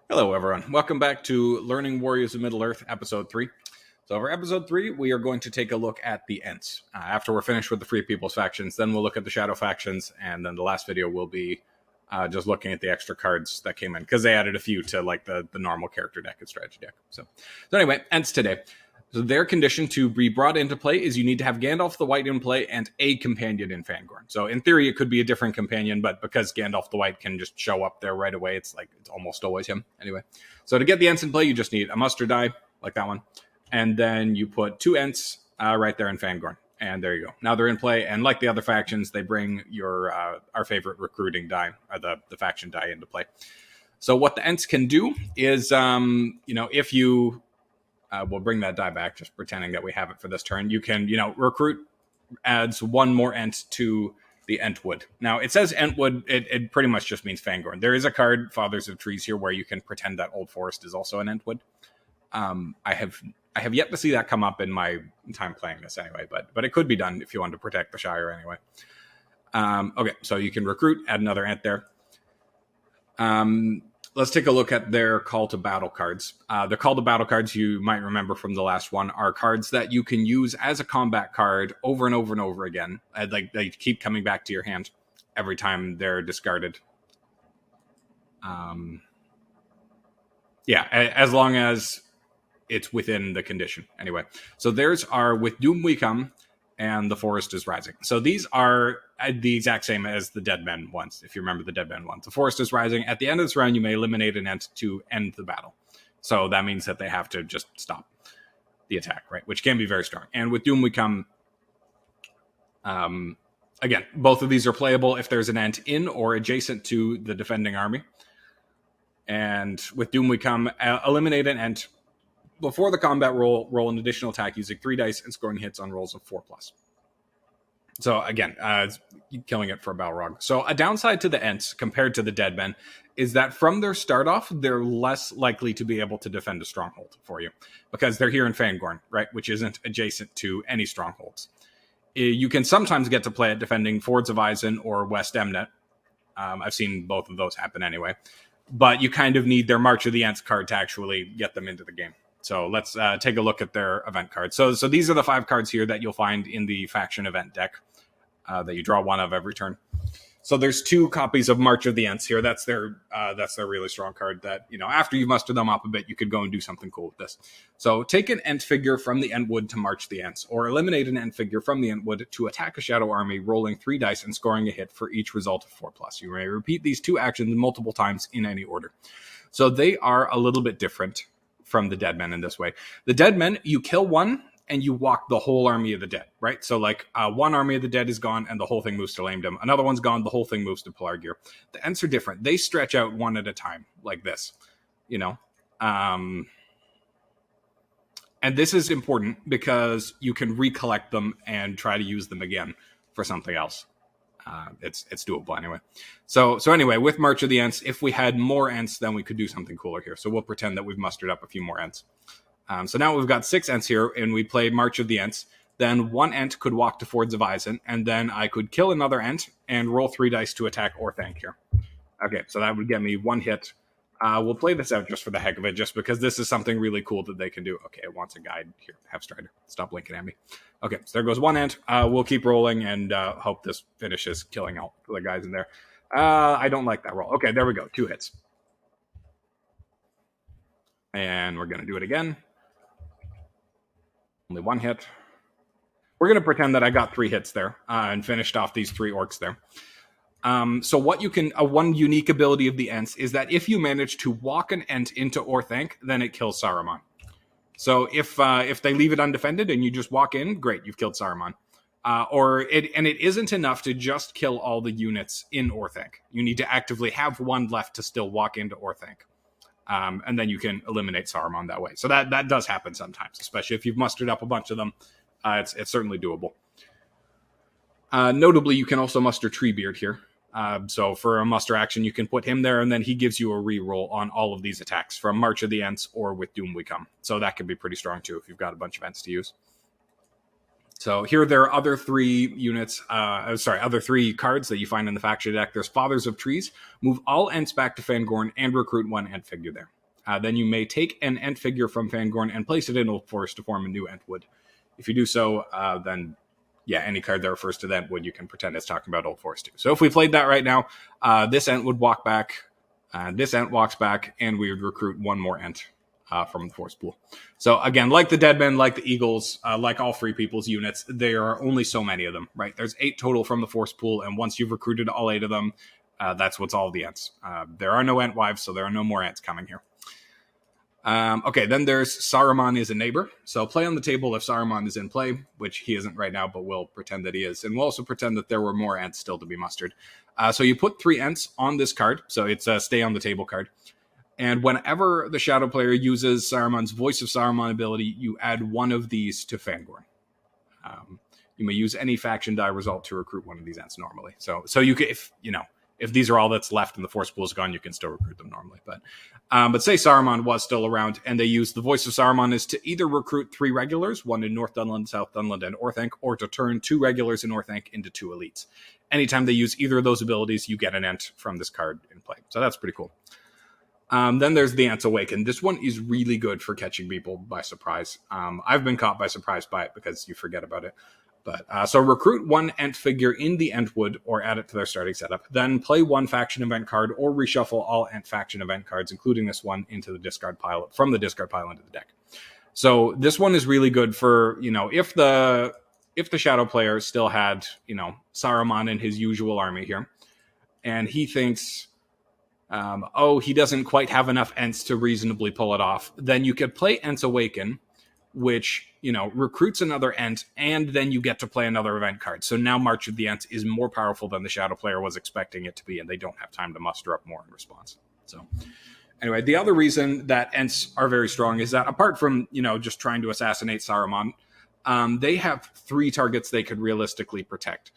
Hello, everyone. Welcome back to Learning Warriors of Middle-earth, Episode 3. So for Episode 3, we are going to take a look at the Ents. After we're finished with the Free People's factions, then we'll look at the Shadow factions, and then the last video will be just looking at the extra cards that came in, because they added a few to like the normal character deck and strategy deck. So anyway, Ents today. So their condition to be brought into play is you need to have Gandalf the White in play and a companion in Fangorn. So in theory, it could be a different companion, but because Gandalf the White can just show up there right away, it's almost always him. Anyway, so to get the Ents in play, you just need a muster die, like that one. And then you put two Ents right there in Fangorn. And there you go. Now they're in play, and like the other factions, they bring your our favorite recruiting die, or the faction die, into play. So what the Ents can do is, if you... we'll bring that die back, just pretending that we have it for this turn. You can, recruit adds one more Ent to the Entwood. Now, it says Entwood, it pretty much just means Fangorn. There is a card, Fathers of Trees, here, where you can pretend that Old Forest is also an Entwood. I have yet to see that come up in my time playing this anyway, but it could be done if you want to protect the Shire anyway. Okay, so you can recruit, add another Ent there. Let's take a look at their Call to Battle cards. Their Call to Battle cards, you might remember from the last one, are cards that you can use as a combat card over and over and over again. They keep coming back to your hand every time they're discarded. As long as it's within the condition. Anyway, so theirs are With Doom We Come and The Forest is Rising. So these are the exact same as the Dead Men ones, if you remember the Dead Men ones. The Forest is Rising. At the end of this round, you may eliminate an Ent to end the battle. So that means that they have to just stop the attack, right? Which can be very strong. And With Doom We Come, again, both of these are playable if there's an Ent in or adjacent to the defending army. And With Doom We Come, eliminate an Ent before the combat roll an additional attack using 3 dice and scoring hits on rolls of 4+. So again, killing it for a Balrog. So a downside to the Ents compared to the Dead Men is that from their start off, they're less likely to be able to defend a stronghold for you because they're here in Fangorn, right, which isn't adjacent to any strongholds. You can sometimes get to play it defending Fords of Isen or West Emnet. I've seen both of those happen anyway. But you kind of need their March of the Ents card to actually get them into the game. So let's take a look at their event cards. So these are the 5 cards here that you'll find in the faction event deck that you draw one of every turn. So there's 2 copies of March of the Ents here. That's their really strong card that, after you muster them up a bit, you could go and do something cool with this. So take an Ent figure from the Entwood to march the Ents, or eliminate an Ent figure from the Entwood to attack a Shadow army, rolling 3 dice and scoring a hit for each result of 4+. You may repeat these 2 actions multiple times in any order. So they are a little bit different from the Dead Men in this way. The Dead Men, you kill one and you walk the whole army of the dead, right? So one army of the dead is gone and the whole thing moves to Lamedom. Another one's gone, the whole thing moves to Pelargir. The Ents are different. They stretch out one at a time like this, and this is important because you can recollect them and try to use them again for something else. It's doable anyway. So anyway, with March of the Ents, if we had more Ents, then we could do something cooler here. So we'll pretend that we've mustered up a few more Ents. So now we've got 6 Ents here, and we play March of the Ents. Then 1 Ent could walk to Fords of Isen, and then I could kill another Ent and roll 3 dice to attack Orthanc here. Okay, so that would get me 1 hit. We'll play this out just for the heck of it, just because this is something really cool that they can do. Okay, it wants a guide here. Have Strider. Stop blinking at me. Okay, so there goes 1 Ent. We'll keep rolling and hope this finishes killing all the guys in there. I don't like that roll. Okay, there we go. 2 hits. And we're going to do it again. Only 1 hit. We're going to pretend that I got 3 hits there and finished off these 3 orcs there. So what you can, one unique ability of the Ents is that if you manage to walk an Ent into Orthanc, then it kills Saruman. So if they leave it undefended and you just walk in, great, you've killed Saruman. It isn't enough to just kill all the units in Orthanc. You need to actively have 1 left to still walk into Orthanc. And then you can eliminate Saruman that way. So that does happen sometimes, especially if you've mustered up a bunch of them. It's certainly doable. Notably, you can also muster Treebeard here. So for a muster action, you can put him there, and then he gives you a reroll on all of these attacks from March of the Ents or With Doom We Come. So that can be pretty strong too if you've got a bunch of Ents to use. So here there are other 3 units, other 3 cards that you find in the faction deck. There's Fathers of Trees. Move all Ents back to Fangorn and recruit 1 Ent figure there. then you may take an Ent figure from Fangorn and place it in Old Forest to form a new Entwood. If you do so, then yeah, any card that refers to the Entwood, you can pretend it's talking about Old Forest too. So if we played that right now, this Ent would walk back, this Ent walks back, and we would recruit one more Ent from the Forest pool. So again, like the Deadmen, like the Eagles, like all Free People's units, there are only so many of them, right? There's 8 total from the Forest pool, and once you've recruited all 8 of them, that's what's all the Ents. There are no Ent wives, so there are no more Ents coming here. Okay, then there's Saruman is a neighbor. So play on the table if Saruman is in play, which he isn't right now, but we'll pretend that he is. And we'll also pretend that there were more Ents still to be mustered. So you put 3 Ents on this card. So it's a stay on the table card. And whenever the Shadow player uses Saruman's Voice of Saruman ability, you add one of these to Fangorn. You may use any faction die result to recruit one of these Ents normally. So you can, if these are all that's left and the Force pool is gone, you can still recruit them normally. But say Saruman was still around and they use the Voice of Saruman is to either recruit 3 regulars, one in North Dunland, South Dunland, and Orthanc, or to turn 2 regulars in Orthanc into 2 elites. Anytime they use either of those abilities, you get an Ent from this card in play. So that's pretty cool. Then there's the Ents Awaken. This one is really good for catching people by surprise. I've been caught by surprise by it because you forget about it. But so recruit 1 Ent figure in the Entwood or add it to their starting setup. Then play 1 faction event card or reshuffle all Ent faction event cards, including this one, into the discard pile from the discard pile into the deck. So this one is really good for, if the Shadow player still had, Saruman in his usual army here, and he thinks, he doesn't quite have enough Ents to reasonably pull it off, then you could play Ents Awaken, which, recruits another Ent, and then you get to play another event card. So now March of the Ents is more powerful than the Shadow player was expecting it to be, and they don't have time to muster up more in response. So anyway, the other reason that Ents are very strong is that apart from, just trying to assassinate Saruman, they have 3 targets they could realistically protect.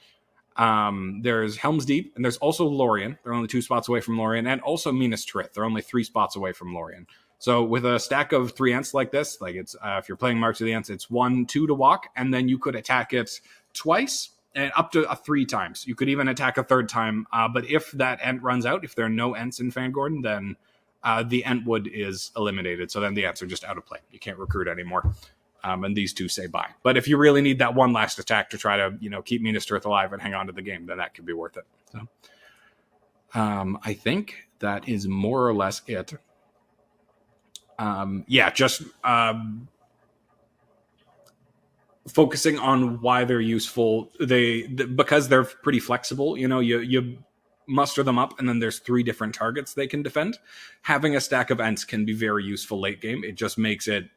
There's Helm's Deep, and there's also Lorien. They're only 2 spots away from Lorien, and also Minas Tirith. They're only 3 spots away from Lorien. So with a stack of 3 Ents like this, like it's if you're playing March of the Ents, it's 1, 2 to walk, and then you could attack it twice and up to 3 times. You could even attack a 3rd time. But if that Ent runs out, if there are no Ents in Fangorn, then the Entwood is eliminated. So then the Ents are just out of play. You can't recruit anymore. And these 2 say bye. But if you really need that one last attack to try to, keep Minas Tirith alive and hang on to the game, then that could be worth it. So I think that is more or less it. Focusing on why they're useful. Because they're pretty flexible. You muster them up, and then there's 3 different targets they can defend. Having a stack of Ents can be very useful late game. It just makes it,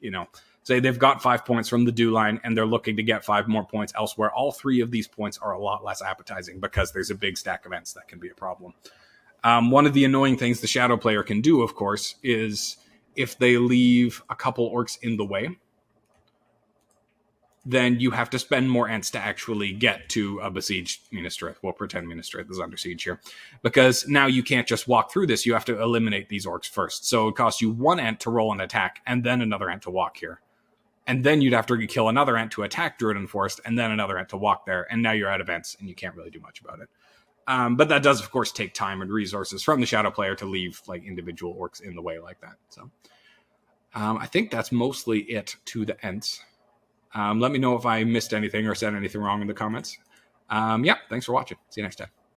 say they've got 5 points from the dew line, and they're looking to get 5 more points elsewhere. All 3 of these points are a lot less appetizing because there's a big stack of Ents that can be a problem. One of the annoying things the Shadow player can do, of course, is if they leave a couple orcs in the way, then you have to spend more Ents to actually get to a besieged Minas Tirith. We'll pretend Minas Tirith is under siege here. Because now you can't just walk through this, you have to eliminate these orcs first. So it costs you 1 Ent to roll an attack, and then another Ent to walk here. And then you'd have to kill another Ent to attack Druiden Forest, and then another Ent to walk there, and now you're out of Ents, and you can't really do much about it. But that does, of course, take time and resources from the Shadow player to leave individual orcs in the way like that. So I think that's mostly it to the Ents. Let me know if I missed anything or said anything wrong in the comments. Thanks for watching. See you next time.